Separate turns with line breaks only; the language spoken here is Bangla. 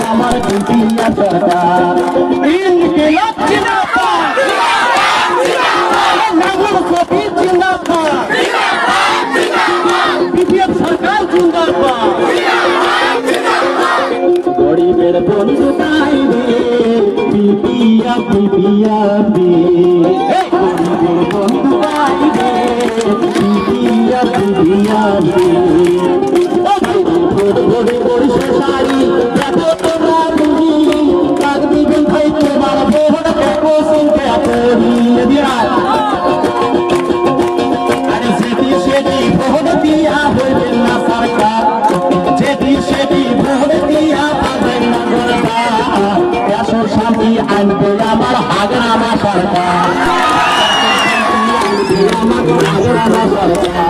আমার দুনিয়া সরকার ইনকিলাব জিন্দাবাদ নাগর কবি জিন্দাবাদ বিপিএফ সরকার জিন্দাবাদ গরিবের বন্ধু তাই রে বিপিএফ গরিবের বন্ধু তাই রে বিপিএফ বড় বড় শাড়ি দেখো তোমরা তুমি কাজ দিবেন ভাই তোমার ভোট দেখো সিংহে আপনি দিয়া আরে সেটি ভোট দিয়া হইবেন না সরকার সেটি ভোট দিয়া পাবেন না সরকার দেশের শান্তি আনবে আমার হাগরামা সরকার আমার হাগরামা সরকার